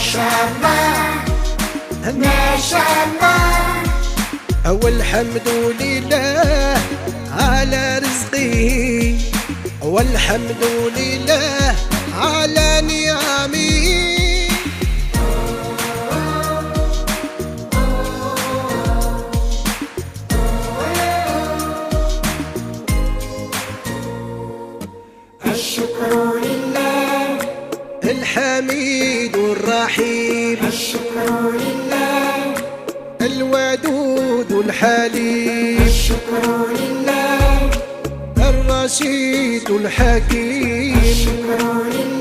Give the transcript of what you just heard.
شاء الله ما شاء الله. والحمد لله على رزقه، والحمد لله على نعمه. الشكر لله الحميد الرحيم، الشكر لله الودود الحليم، الشكر لله الرشيد الحكيم، الشكر لله